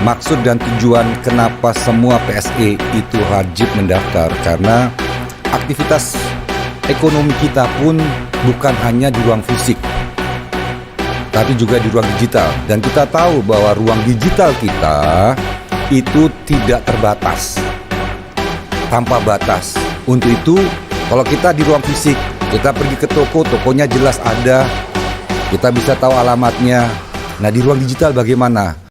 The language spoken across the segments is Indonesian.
Maksud dan tujuan kenapa semua PSE itu wajib mendaftar, karena aktivitas ekonomi kita pun bukan hanya di ruang fisik, tapi juga di ruang digital. Dan kita tahu bahwa ruang digital kita itu tidak terbatas, tanpa batas. Untuk itu, kalau kita di ruang fisik, kita pergi ke toko, tokonya jelas ada, kita bisa tahu alamatnya. Nah, di ruang digital bagaimana?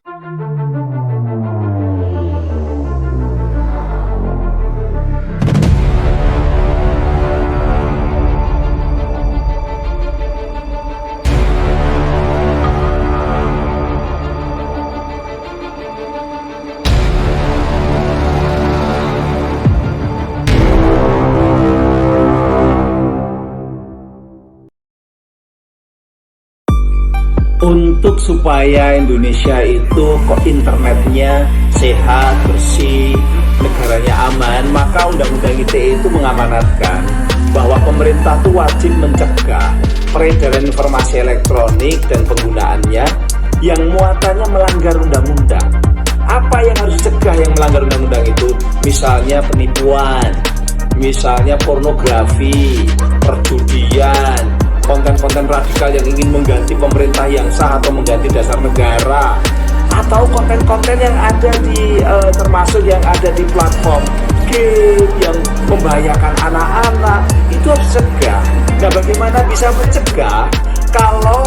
Untuk supaya Indonesia itu kok internetnya sehat, bersih, negaranya aman, maka Undang-Undang ITE itu mengamanatkan bahwa pemerintah itu wajib mencegah peredaran informasi elektronik dan penggunaannya yang muatannya melanggar undang-undang. Apa yang harus dicegah yang melanggar undang-undang itu? Misalnya penipuan, misalnya pornografi, perjudian, konten-konten radikal yang ingin mengganti pemerintah yang sah atau mengganti dasar negara, atau konten-konten yang ada di termasuk yang ada di platform game yang membahayakan anak-anak, itu harus cegah. Nah, bagaimana bisa mencegah kalau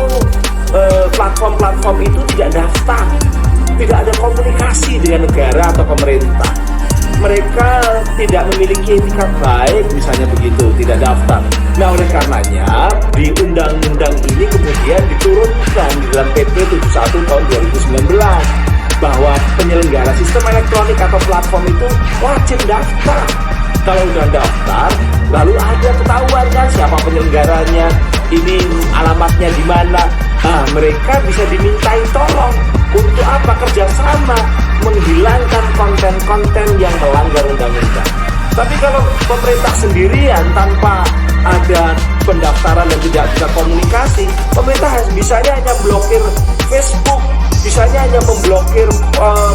platform-platform itu tidak daftar, tidak ada komunikasi dengan negara atau pemerintah, mereka tidak memiliki etikat baik, misalnya begitu, tidak daftar. Nah, oleh karenanya di undang-undang ini kemudian diturunkan di dalam PP 71 tahun 2019 bahwa penyelenggara sistem elektronik atau platform itu wajib daftar. Kalau sudah daftar, lalu ada ketahuan kan siapa penyelenggaranya, ini alamatnya di mana. Nah, mereka bisa dimintai tolong untuk apa? Kerjasama menghilangkan konten-konten yang melanggar undang-undang. Tapi kalau pemerintah sendirian tanpa ada pendaftaran dan tidak bisa komunikasi, pemerintah bisanya hanya blokir Facebook, bisanya hanya memblokir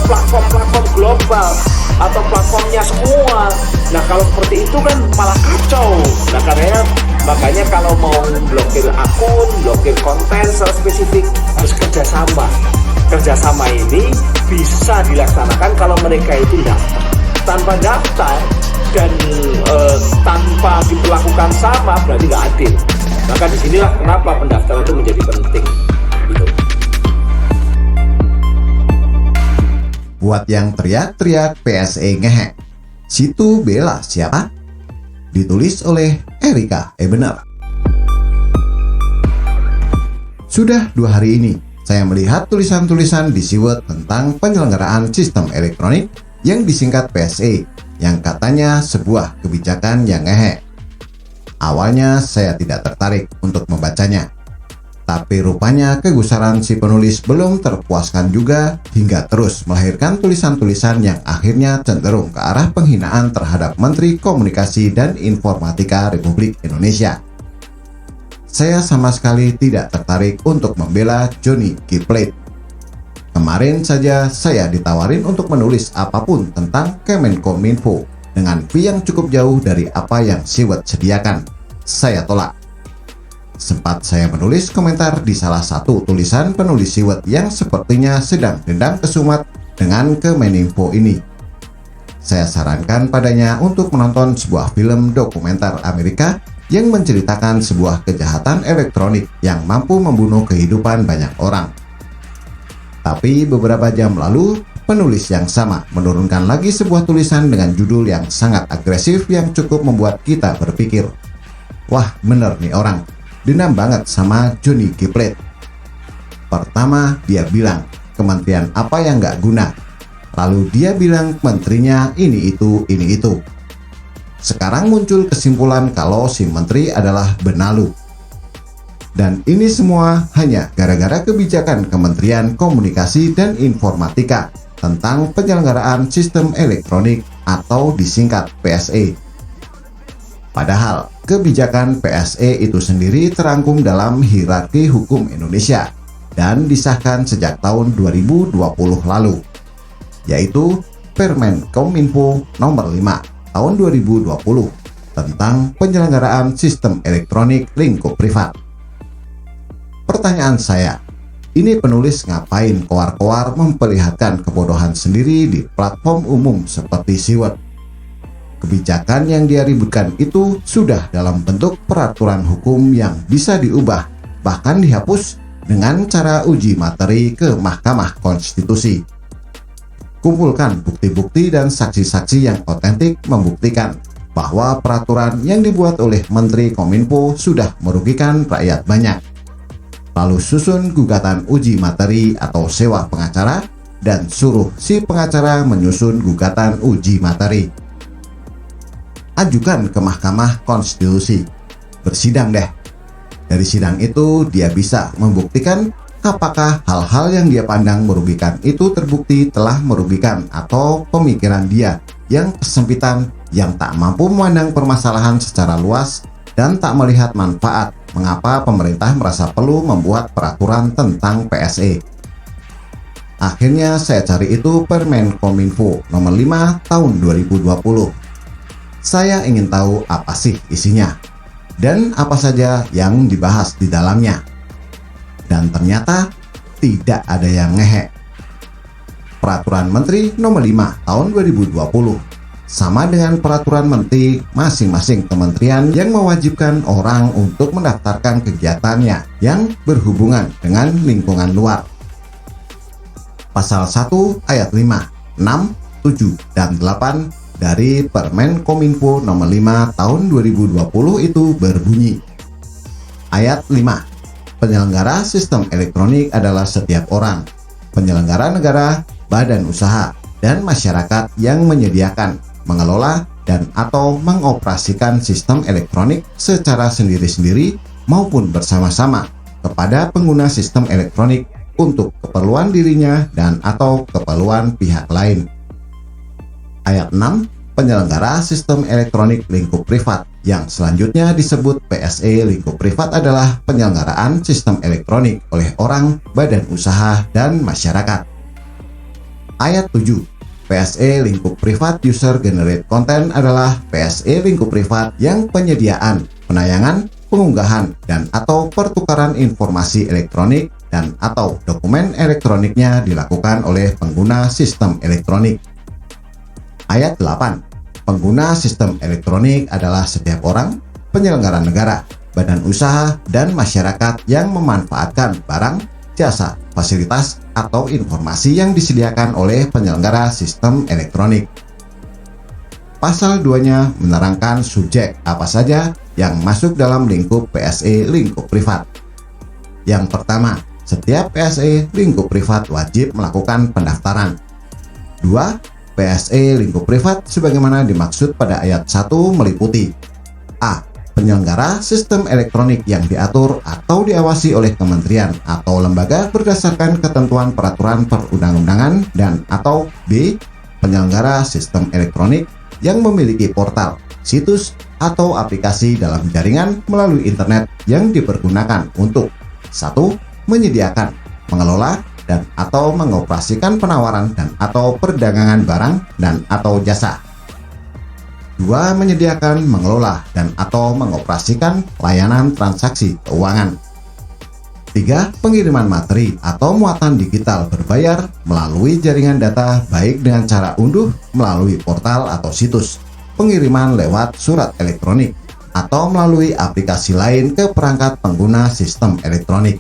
platform-platform global atau platformnya semua. Nah, kalau seperti itu kan malah kacau. Nah, makanya kalau mau blokir akun, blokir konten secara spesifik harus kerjasama. Kerjasama ini bisa dilaksanakan kalau mereka itu daftar. Tanpa daftar dan tanpa diperlakukan sama berarti nggak adil. Maka disinilah kenapa pendaftaran itu menjadi penting. Gitu. Buat yang teriak-teriak PSE ngehack, situ bela siapa? Ditulis oleh Erika Ebener. Sudah 2 hari ini saya melihat tulisan-tulisan di Siwet tentang penyelenggaraan sistem elektronik yang disingkat PSE, yang katanya sebuah kebijakan yang ngehack. Awalnya saya tidak tertarik untuk membacanya, tapi rupanya kegusaran si penulis belum terpuaskan juga hingga terus melahirkan tulisan-tulisan yang akhirnya cenderung ke arah penghinaan terhadap Menteri Komunikasi dan Informatika Republik Indonesia. Saya sama sekali tidak tertarik untuk membela Johnny G. Plate. Kemarin saja saya ditawarin untuk menulis apapun tentang Kemenkominfo dengan fee yang cukup jauh dari apa yang Siwet sediakan. Saya tolak. Sempat saya menulis komentar di salah satu tulisan penulis Siwet yang sepertinya sedang dendam kesumat dengan Kemeninfo ini. Saya sarankan padanya untuk menonton sebuah film dokumenter Amerika yang menceritakan sebuah kejahatan elektronik yang mampu membunuh kehidupan banyak orang. Tapi beberapa jam lalu, penulis yang sama menurunkan lagi sebuah tulisan dengan judul yang sangat agresif yang cukup membuat kita berpikir, wah bener nih orang, dendam banget sama Johnny G. Plate. Pertama, dia bilang, kementerian apa yang nggak guna. Lalu dia bilang menterinya ini itu. Sekarang muncul kesimpulan kalau si menteri adalah benalu. Dan ini semua hanya gara-gara kebijakan Kementerian Komunikasi dan Informatika tentang penyelenggaraan sistem elektronik atau disingkat PSE. Padahal, kebijakan PSE itu sendiri terangkum dalam hierarki hukum Indonesia dan disahkan sejak tahun 2020 lalu. yaitu Permen Kominfo nomor 5 tahun 2020 tentang penyelenggaraan sistem elektronik lingkup privat. Pertanyaan saya, ini penulis ngapain koar-koar memperlihatkan kebodohan sendiri di platform umum seperti Siwet? Kebijakan yang dia ributkan itu sudah dalam bentuk peraturan hukum yang bisa diubah, bahkan dihapus dengan cara uji materi ke Mahkamah Konstitusi. Kumpulkan bukti-bukti dan saksi-saksi yang otentik membuktikan bahwa peraturan yang dibuat oleh Menteri Kominfo sudah merugikan rakyat banyak. Lalu susun gugatan uji materi atau sewa pengacara dan suruh si pengacara menyusun gugatan uji materi. Ajukan ke Mahkamah Konstitusi, bersidang deh. Dari sidang itu dia bisa membuktikan apakah hal-hal yang dia pandang merugikan itu terbukti telah merugikan, atau pemikiran dia yang kesempitan, yang tak mampu memandang permasalahan secara luas dan tak melihat manfaat mengapa pemerintah merasa perlu membuat peraturan tentang PSE. Akhirnya saya cari itu Permen Kominfo nomor 5 tahun 2020. Saya ingin tahu apa sih isinya dan apa saja yang dibahas di dalamnya. Dan ternyata tidak ada yang ngehe. Peraturan Menteri nomor 5 tahun 2020 sama dengan peraturan menteri masing-masing kementerian yang mewajibkan orang untuk mendaftarkan kegiatannya yang berhubungan dengan lingkungan luar. Pasal 1 ayat 5, 6, 7, dan 8 dari Permen Kominfo nomor 5 tahun 2020 itu berbunyi. Ayat 5. Penyelenggara sistem elektronik adalah setiap orang, penyelenggara negara, badan usaha, dan masyarakat yang menyediakan, mengelola, dan atau mengoperasikan sistem elektronik secara sendiri-sendiri maupun bersama-sama kepada pengguna sistem elektronik untuk keperluan dirinya dan atau keperluan pihak lain. Ayat 6, penyelenggara sistem elektronik lingkup privat yang selanjutnya disebut PSE lingkup privat adalah penyelenggaraan sistem elektronik oleh orang, badan usaha, dan masyarakat. Ayat 7, PSE lingkup privat user generate content adalah PSE lingkup privat yang penyediaan, penayangan, pengunggahan, dan atau pertukaran informasi elektronik dan atau dokumen elektroniknya dilakukan oleh pengguna sistem elektronik. Ayat 8. Pengguna sistem elektronik adalah setiap orang, penyelenggara negara, badan usaha, dan masyarakat yang memanfaatkan barang, jasa, fasilitas, atau informasi yang disediakan oleh penyelenggara sistem elektronik. Pasal 2-nya menerangkan subjek apa saja yang masuk dalam lingkup PSE lingkup privat. Yang pertama, setiap PSE lingkup privat wajib melakukan pendaftaran. 2. PSE lingkup privat sebagaimana dimaksud pada ayat 1 meliputi A. Penyelenggara sistem elektronik yang diatur atau diawasi oleh kementerian atau lembaga berdasarkan ketentuan peraturan perundang-undangan dan atau B. Penyelenggara sistem elektronik yang memiliki portal, situs, atau aplikasi dalam jaringan melalui internet yang dipergunakan untuk 1. Menyediakan, mengelola, dan atau mengoperasikan penawaran dan atau perdagangan barang dan atau jasa. 2. Menyediakan, mengelola, dan atau mengoperasikan layanan transaksi keuangan. 3. Pengiriman materi atau muatan digital berbayar melalui jaringan data baik dengan cara unduh melalui portal atau situs, pengiriman lewat surat elektronik, atau melalui aplikasi lain ke perangkat pengguna sistem elektronik.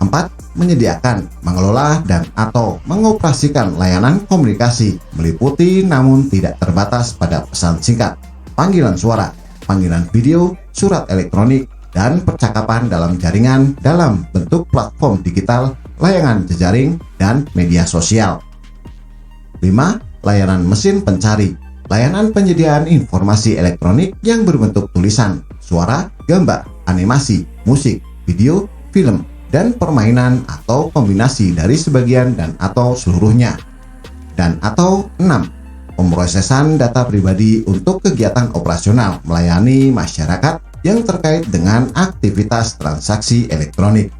4. Menyediakan, mengelola, dan atau mengoperasikan layanan komunikasi meliputi namun tidak terbatas pada pesan singkat, panggilan suara, panggilan video, surat elektronik, dan percakapan dalam jaringan dalam bentuk platform digital, layanan jejaring, dan media sosial. 5. Layanan mesin pencari, layanan penyediaan informasi elektronik yang berbentuk tulisan, suara, gambar, animasi, musik, video, film, dan permainan atau kombinasi dari sebagian dan atau seluruhnya. Dan atau 6. Pemrosesan data pribadi untuk kegiatan operasional melayani masyarakat yang terkait dengan aktivitas transaksi elektronik.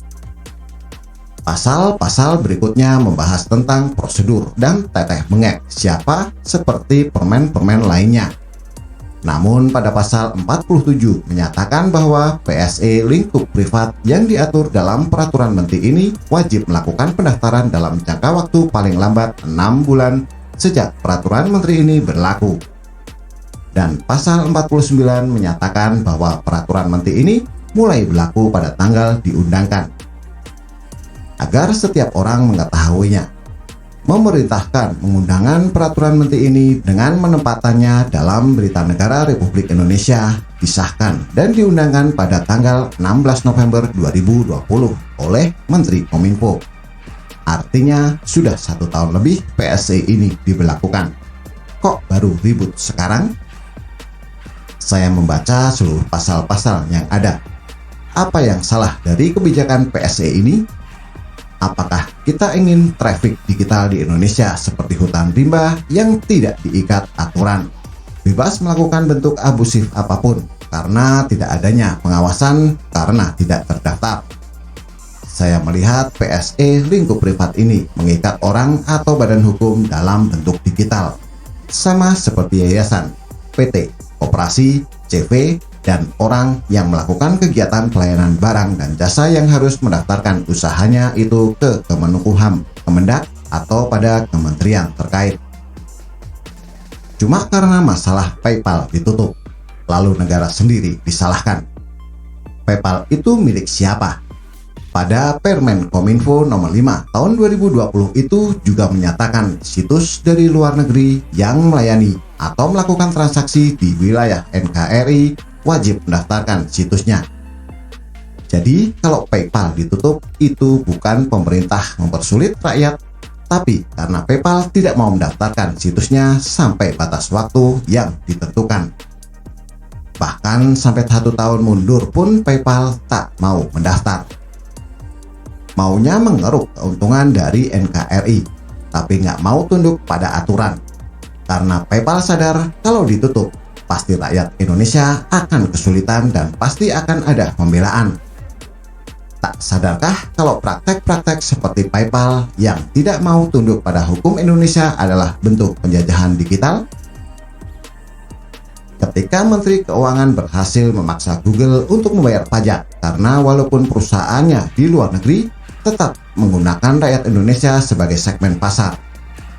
Pasal-pasal berikutnya membahas tentang prosedur dan teteh bengek siapa seperti permen-permen lainnya. Namun pada pasal 47 menyatakan bahwa PSE lingkup privat yang diatur dalam peraturan menteri ini wajib melakukan pendaftaran dalam jangka waktu paling lambat 6 bulan sejak peraturan menteri ini berlaku. Dan pasal 49 menyatakan bahwa peraturan menteri ini mulai berlaku pada tanggal diundangkan. Agar setiap orang mengetahuinya, memerintahkan pengundangan peraturan menteri ini dengan penempatannya dalam Berita Negara Republik Indonesia disahkan dan diundangkan pada tanggal 16 November 2020 oleh Menteri Kominfo. Artinya sudah 1 tahun lebih PSE ini diberlakukan. Kok baru ribut sekarang? Saya membaca seluruh pasal-pasal yang ada. Apa yang salah dari kebijakan PSE ini? Apakah kita ingin traffic digital di Indonesia seperti hutan rimba yang tidak diikat aturan, bebas melakukan bentuk abusif apapun karena tidak adanya pengawasan karena tidak terdaftar? Saya melihat PSE lingkup privat ini mengikat orang atau badan hukum dalam bentuk digital, sama seperti yayasan, PT, koperasi, CV, dan orang yang melakukan kegiatan pelayanan barang dan jasa yang harus mendaftarkan usahanya itu ke Kemenkumham, Kemendak, atau pada kementerian terkait. Cuma karena masalah PayPal ditutup, lalu negara sendiri disalahkan. PayPal itu milik siapa? Pada Permen Kominfo nomor 5 tahun 2020 itu juga menyatakan situs dari luar negeri yang melayani atau melakukan transaksi di wilayah NKRI wajib mendaftarkan situsnya. Jadi kalau PayPal ditutup itu bukan pemerintah mempersulit rakyat, tapi karena PayPal tidak mau mendaftarkan situsnya sampai batas waktu yang ditentukan. Bahkan sampai 1 tahun mundur pun PayPal tak mau mendaftar. Maunya mengeruk keuntungan dari NKRI, tapi nggak mau tunduk pada aturan. Karena PayPal sadar kalau ditutup, pasti rakyat Indonesia akan kesulitan dan pasti akan ada pembelaan. Tak sadarkah kalau praktek-praktek seperti PayPal yang tidak mau tunduk pada hukum Indonesia adalah bentuk penjajahan digital? Ketika Menteri Keuangan berhasil memaksa Google untuk membayar pajak karena walaupun perusahaannya di luar negeri tetap menggunakan rakyat Indonesia sebagai segmen pasar,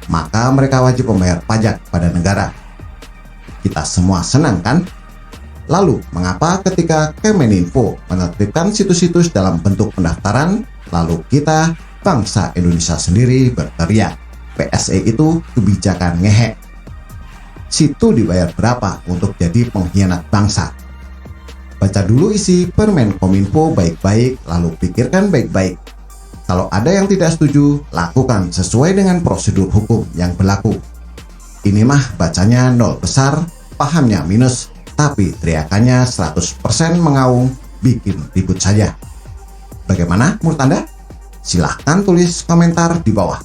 maka mereka wajib membayar pajak pada negara. Kita semua senang kan? Lalu, mengapa ketika Kemeninfo menertibkan situs-situs dalam bentuk pendaftaran, lalu kita, bangsa Indonesia sendiri berteriak, PSE itu kebijakan ngehek. Situ dibayar berapa untuk jadi pengkhianat bangsa? Baca dulu isi Permen Kominfo baik-baik, lalu pikirkan baik-baik. Kalau ada yang tidak setuju, lakukan sesuai dengan prosedur hukum yang berlaku. Ini mah bacanya 0 besar, pahamnya minus, tapi teriakannya 100% mengaung, bikin ribut saja. Bagaimana menurut Anda? Silahkan tulis komentar di bawah.